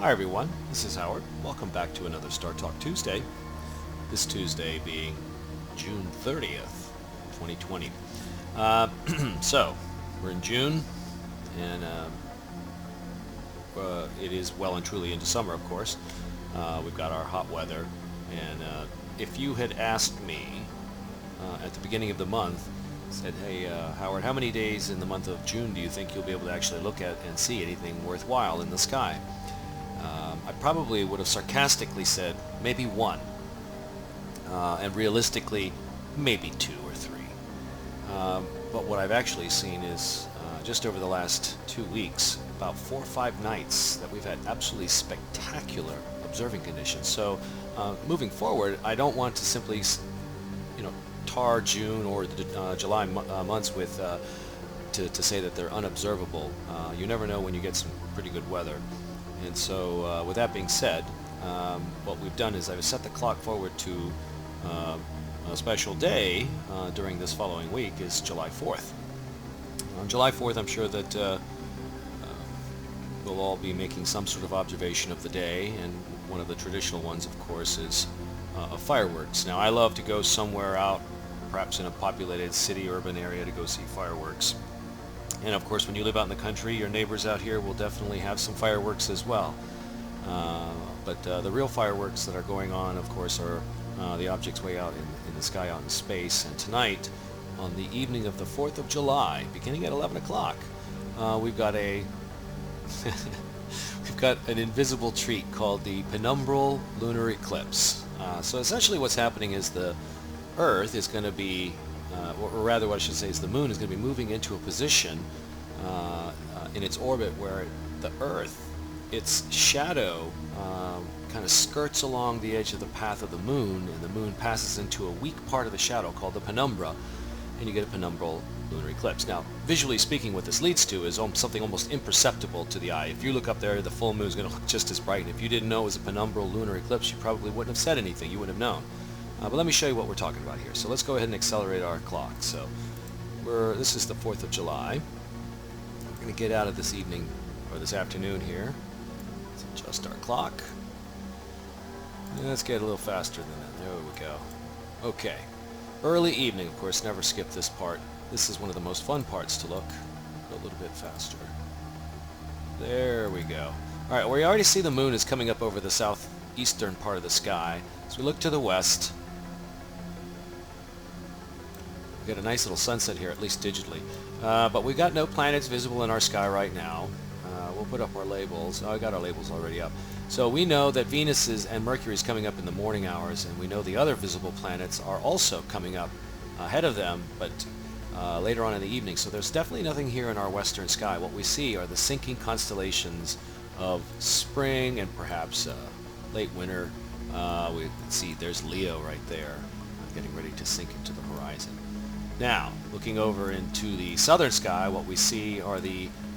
Hi everyone, this is Howard. Welcome back to another Star Talk Tuesday. This Tuesday being June 30th, 2020. So, we're in June, and it is well and truly into summer, of course. We've got our hot weather, and if you had asked me at the beginning of the month, said, hey, Howard, how many days in the month of June do you think you'll be able to actually look at and see anything worthwhile in the sky? I probably would have sarcastically said maybe one, and realistically maybe two or three. But what I've actually seen is just over the last 2 weeks, about 4 or 5 nights that we've had absolutely spectacular observing conditions. So moving forward, I don't want to simply, tar June or the July months with to say that they're unobservable. You never know when you get some pretty good weather. And so with that being said, what we've done is I've set the clock forward to a special day during this following week is July 4th. On July 4th, I'm sure that we'll all be making some sort of observation of the day, and one of the traditional ones, of course, is fireworks. Now, I love to go somewhere out, perhaps in a populated city, urban area, to go see fireworks. And of course, when you live out in the country, your neighbors out here will definitely have some fireworks as well. But the real fireworks that are going on, of course, are the objects way out in the sky, out in space. And tonight, on the evening of the 4th of July, beginning at 11 o'clock, we've got we've got an invisible treat called the penumbral lunar eclipse. So essentially what's happening is the Earth is going to be, or rather what I should say is the Moon is going to be moving into a position in its orbit where the Earth, its shadow, kind of skirts along the edge of the path of the Moon, and the Moon passes into a weak part of the shadow called the penumbra, and you get a penumbral lunar eclipse. Now, visually speaking, what this leads to is something almost imperceptible to the eye. If you look up there, the full moon is going to look just as bright, and if you didn't know it was a penumbral lunar eclipse, you probably wouldn't have said anything. You wouldn't have known. But let me show you what we're talking about here. So let's go ahead and accelerate our clock. So this is the 4th of July. We're going to get out of this evening, or this afternoon here. Let's adjust our clock. And let's get a little faster than that. There we go. Okay. Early evening, of course, never skip this part. This is one of the most fun parts to look. Go a little bit faster. There we go. Alright, we already see the moon is coming up over the southeastern part of the sky. So we look to the west. We've got a nice little sunset here, at least digitally. But we've got no planets visible in our sky right now. We'll put up our labels. Oh, I got our labels already up. So we know that Venus and Mercury is coming up in the morning hours, and we know the other visible planets are also coming up ahead of them, but later on in the evening. So there's definitely nothing here in our western sky. What we see are the sinking constellations of spring and perhaps late winter. We can see there's Leo right there, getting ready to sink into the horizon. Now, looking over into the southern sky, what we see are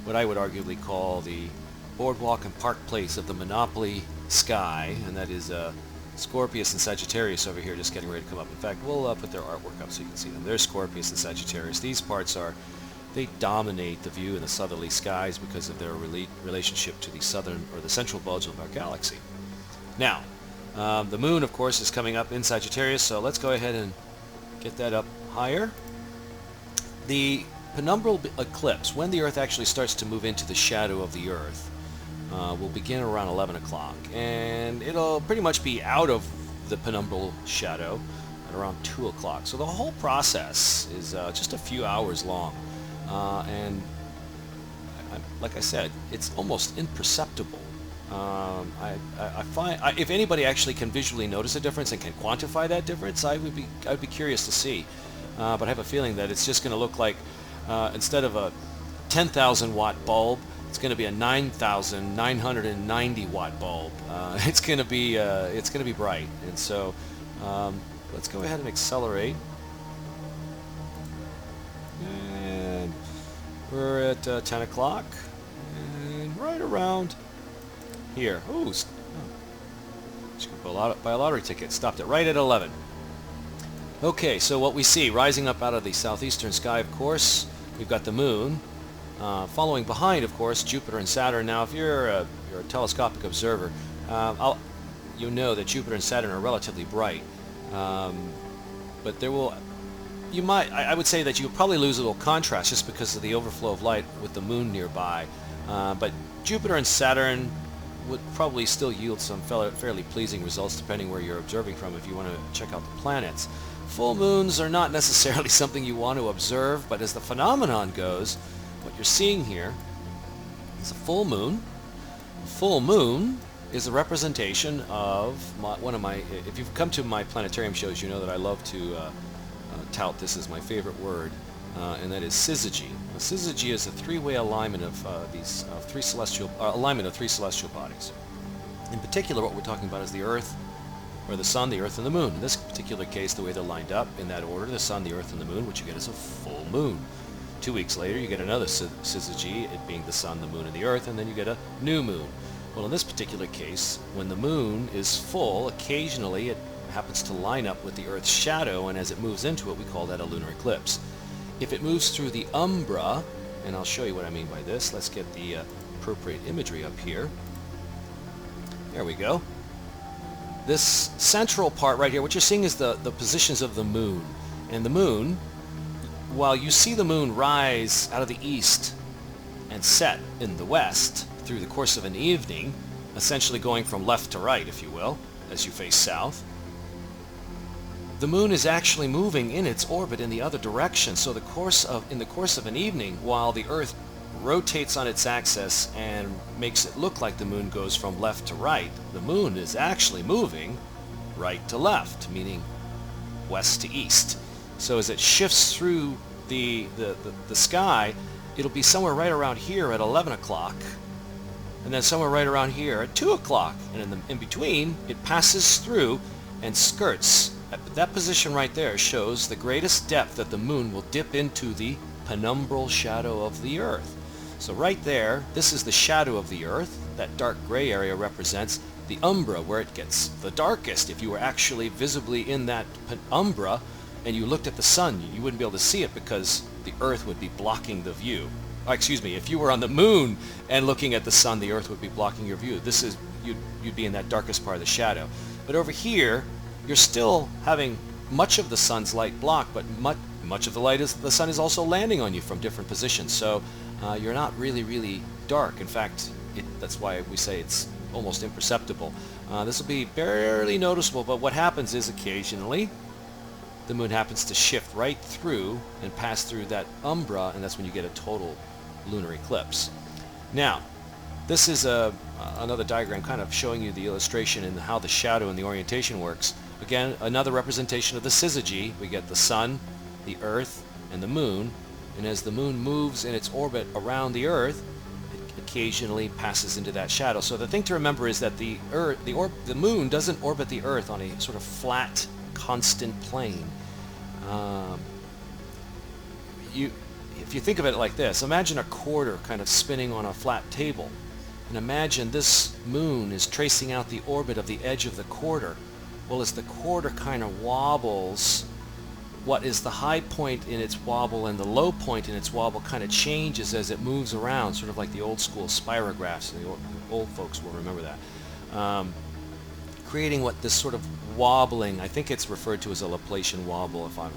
what I would arguably call the boardwalk and park place of the Monopoly sky, and that is Scorpius and Sagittarius over here just getting ready to come up. In fact, we'll put their artwork up so you can see them. There's Scorpius and Sagittarius. These parts they dominate the view in the southerly skies because of their relationship to the southern or the central bulge of our galaxy. Now, the moon, of course, is coming up in Sagittarius, so let's go ahead and get that up higher. The penumbral eclipse, when the Earth actually starts to move into the shadow of the Earth, will begin around 11 o'clock, and it'll pretty much be out of the penumbral shadow at around 2 o'clock. So the whole process is just a few hours long, and like I said, it's almost imperceptible. I find if anybody actually can visually notice a difference and can quantify that difference, I'd be curious to see. But I have a feeling that it's just going to look like instead of a 10,000 watt bulb, it's going to be a 9,990 watt bulb. It's going to be bright, and so let's go ahead and accelerate. And we're at 10 o'clock, and right around here. Oh, just buy a lottery ticket. Stopped it right at 11. Okay, so what we see rising up out of the southeastern sky, of course, we've got the moon, Following behind, of course, Jupiter and Saturn. Now, if you're a telescopic observer, you'll know that Jupiter and Saturn are relatively bright. But I would say that you'll probably lose a little contrast just because of the overflow of light with the moon nearby. But Jupiter and Saturn would probably still yield some fairly pleasing results depending where you're observing from if you want to check out the planets. Full moons are not necessarily something you want to observe, but as the phenomenon goes, what you're seeing here is a full moon. A full moon is a representation of if you've come to my planetarium shows, you know that I love to tout this as my favorite word, and that is syzygy. A syzygy is a three-way alignment of three celestial bodies. In particular, what we're talking about is the Earth, or the Sun, the Earth, and the Moon. In this particular case, the way they're lined up in that order, the Sun, the Earth, and the Moon, what you get is a full moon. 2 weeks later, you get another syzygy, it being the Sun, the Moon, and the Earth, and then you get a new moon. Well, in this particular case, when the moon is full, occasionally it happens to line up with the Earth's shadow, and as it moves into it, we call that a lunar eclipse. If it moves through the umbra, and I'll show you what I mean by this, let's get the appropriate imagery up here. There we go. This central part right here, what you're seeing is the positions of the moon. And the moon, while you see the moon rise out of the east and set in the west through the course of an evening, essentially going from left to right, if you will, as you face south, the moon is actually moving in its orbit in the other direction. So in the course of an evening, while the Earth rotates on its axis and makes it look like the moon goes from left to right, the moon is actually moving right to left, meaning west to east. So as it shifts through the sky, it'll be somewhere right around here at 11 o'clock, and then somewhere right around here at 2 o'clock. And in between, it passes through and skirts. That position right there shows the greatest depth that the moon will dip into the penumbral shadow of the Earth. So right there, this is the shadow of the Earth. That dark gray area represents the umbra, where it gets the darkest. If you were actually visibly in that umbra and you looked at the sun, you wouldn't be able to see it because the Earth would be blocking the view. Excuse me, if you were on the moon and looking at the sun, the Earth would be blocking your view. You'd be in that darkest part of the shadow. But over here, you're still having much of the sun's light blocked, but much of the light the sun is also landing on you from different positions. So you're not really dark. In fact, that's why we say it's almost imperceptible. This will be barely noticeable, but what happens is occasionally the moon happens to shift right through and pass through that umbra, and that's when you get a total lunar eclipse. Now, this is another diagram kind of showing you the illustration and how the shadow and the orientation works. Again, another representation of the syzygy. We get the sun, the Earth, and the moon. And as the moon moves in its orbit around the Earth, it occasionally passes into that shadow. So the thing to remember is that the moon doesn't orbit the Earth on a sort of flat, constant plane. If you think of it like this, imagine a quarter kind of spinning on a flat table. And imagine this moon is tracing out the orbit of the edge of the quarter. Well, as the quarter kind of wobbles, what is the high point in its wobble and the low point in its wobble kind of changes as it moves around, sort of like the old school spirographs. The old folks will remember that. Creating what this sort of wobbling, I think it's referred to as a Laplacian wobble, if my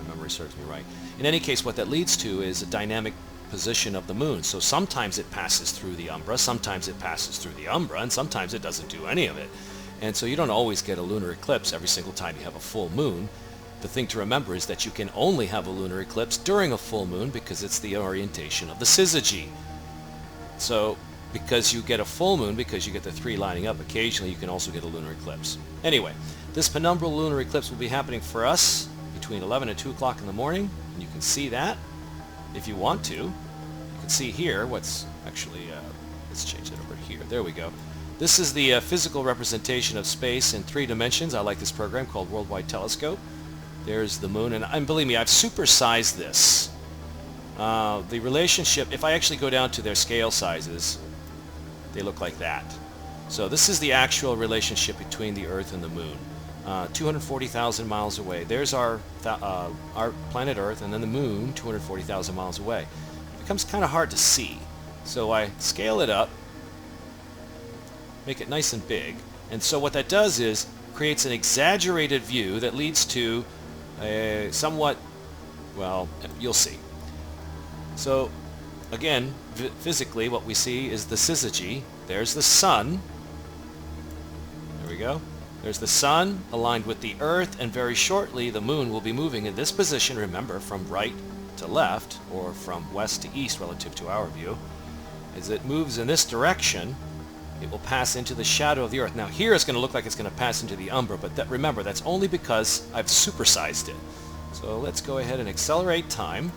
memory serves me right. In any case, what that leads to is a dynamic position of the moon. So sometimes it passes through the umbra, sometimes it passes through the umbra, and sometimes it doesn't do any of it. And so you don't always get a lunar eclipse every single time you have a full moon. The thing to remember is that you can only have a lunar eclipse during a full moon because it's the orientation of the syzygy. So because you get a full moon, because you get the three lining up, occasionally you can also get a lunar eclipse. Anyway, this penumbral lunar eclipse will be happening for us between 11 and 2 o'clock in the morning. And you can see that if you want to. You can see here what's actually, let's change that over here. There we go. This is the physical representation of space in 3 dimensions. I like this program called Worldwide Telescope. There's the moon, and believe me, I've supersized this. The relationship, if I actually go down to their scale sizes, they look like that. So this is the actual relationship between the Earth and the moon. 240,000 miles away. There's our planet Earth, and then the moon 240,000 miles away. If you becomes kind of hard to see. So I scale it up, make it nice and big, and so what that does is creates an exaggerated view that leads to a somewhat, well, you'll see. So again, physically what we see is the syzygy. There's the sun. There we go. There's the sun aligned with the earth, and very shortly the moon will be moving in this position, remember, from right to left, or from west to east relative to our view. As it moves in this direction, it will pass into the shadow of the earth. Now here it's going to look like it's going to pass into the umbra, but remember, that's only because I've supersized it. So let's go ahead and accelerate time.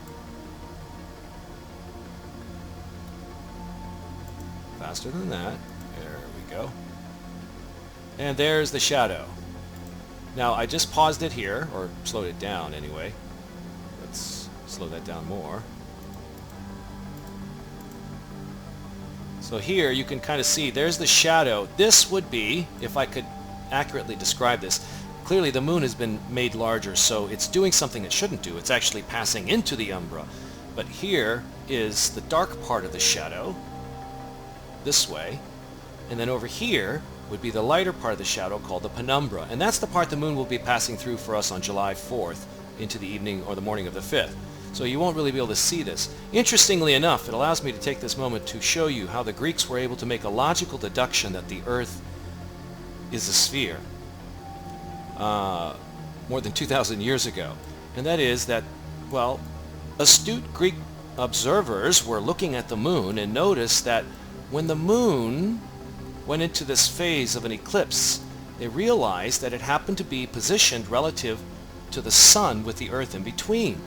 Faster than that. There we go. And there's the shadow. Now I just paused it here, or slowed it down anyway. Let's slow that down more. So here you can kind of see there's the shadow. This would be, if I could accurately describe this, clearly the moon has been made larger, so it's doing something it shouldn't do. It's actually passing into the umbra. But here is the dark part of the shadow, this way, and then over here would be the lighter part of the shadow called the penumbra, and that's the part the moon will be passing through for us on July 4th into the evening or the morning of the 5th. So you won't really be able to see this. Interestingly enough, it allows me to take this moment to show you how the Greeks were able to make a logical deduction that the earth is a sphere more than 2,000 years ago. And that is that, well, astute Greek observers were looking at the moon and noticed that when the moon went into this phase of an eclipse, they realized that it happened to be positioned relative to the sun with the earth in between.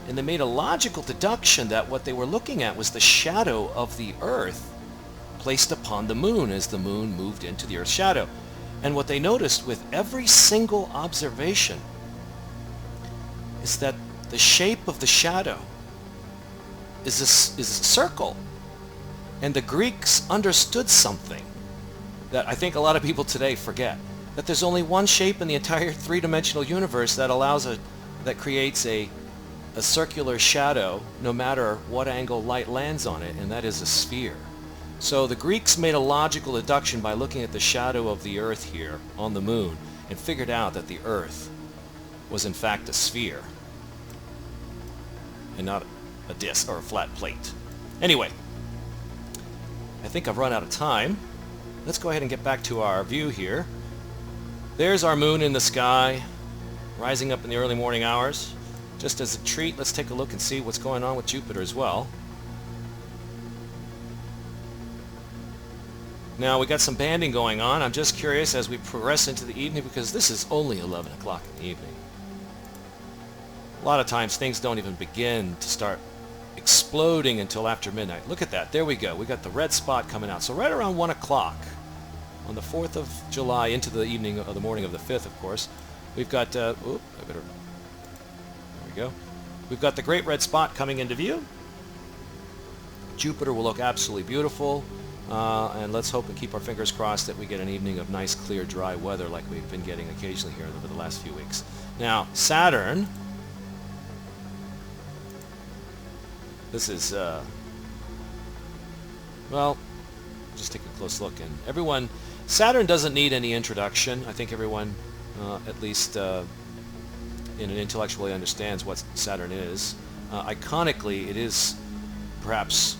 And they made a logical deduction that what they were looking at was the shadow of the earth placed upon the moon as the moon moved into the earth's shadow. And what they noticed with every single observation is that the shape of the shadow is a circle. And the Greeks understood something that I think a lot of people today forget, that there's only one shape in the entire three-dimensional universe that creates a circular shadow no matter what angle light lands on it, and that is a sphere. So the Greeks made a logical deduction by looking at the shadow of the earth here on the moon and figured out that the earth was in fact a sphere and not a disc or a flat plate. Anyway, I think I've run out of time. Let's go ahead and get back to our view here. There's our moon in the sky, rising up in the early morning hours. Just as a treat, let's take a look and see what's going on with Jupiter as well. Now, we got some banding going on. I'm just curious as we progress into the evening, because this is only 11 o'clock in the evening. A lot of times things don't even begin to start exploding until after midnight. Look at that. There we go. We got the red spot coming out. So right around 1 o'clock on the 4th of July into the evening of the morning of the 5th, of course, we've got... Go. We've got the great red spot coming into view. Jupiter will look absolutely beautiful, and let's hope and keep our fingers crossed that we get an evening of nice, clear, dry weather like we've been getting occasionally here over the last few weeks. Now, Saturn, this is, well, just take a close look. And everyone, Saturn doesn't need any introduction. I think everyone, at least in an intellectual way, understands what Saturn is. Iconically, it is perhaps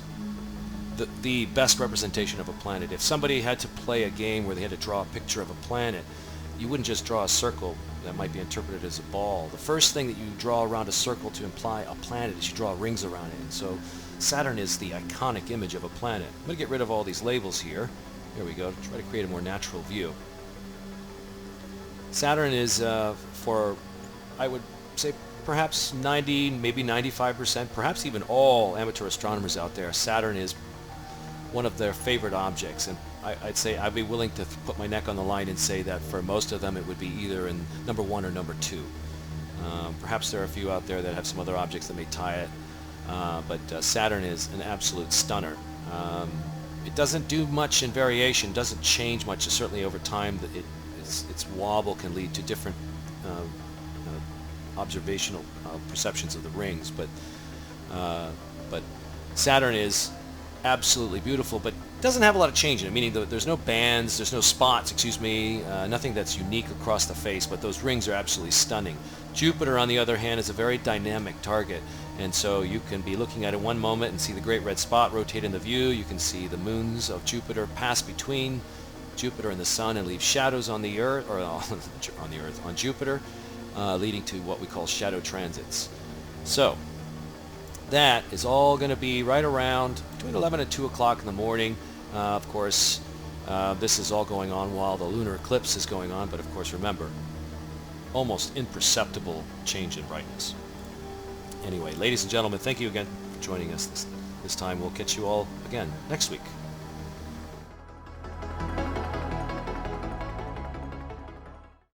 the best representation of a planet. If somebody had to play a game where they had to draw a picture of a planet, you wouldn't just draw a circle that might be interpreted as a ball. The first thing that you draw around a circle to imply a planet is you draw rings around it. And so Saturn is the iconic image of a planet. I'm going to get rid of all these labels here. Here we go. Try to create a more natural view. Saturn is for, I would say, perhaps 90, maybe 95%, perhaps even all amateur astronomers out there, Saturn is one of their favorite objects. And I'd say I'd be willing to put my neck on the line and say that for most of them it would be either in number 1 or number 2. Perhaps there are a few out there that have some other objects that may tie it, but Saturn is an absolute stunner. It doesn't do much in variation, doesn't change much. Certainly over time, its wobble can lead to different observational perceptions of the rings, but Saturn is absolutely beautiful, but doesn't have a lot of change in it, meaning that there's no bands, there's no spots, excuse me, nothing that's unique across the face, but those rings are absolutely stunning. Jupiter, on the other hand, is a very dynamic target, and so you can be looking at it one moment and see the great red spot rotate in the view. You can see the moons of Jupiter pass between Jupiter and the Sun and leave shadows on the Earth, or on Jupiter, leading to what we call shadow transits. So that is all going to be right around between 11 and 2 o'clock in the morning. Of course, this is all going on while the lunar eclipse is going on, but of course remember, almost imperceptible change in brightness. Anyway, ladies and gentlemen, thank you again for joining us this time. We'll catch you all again next week.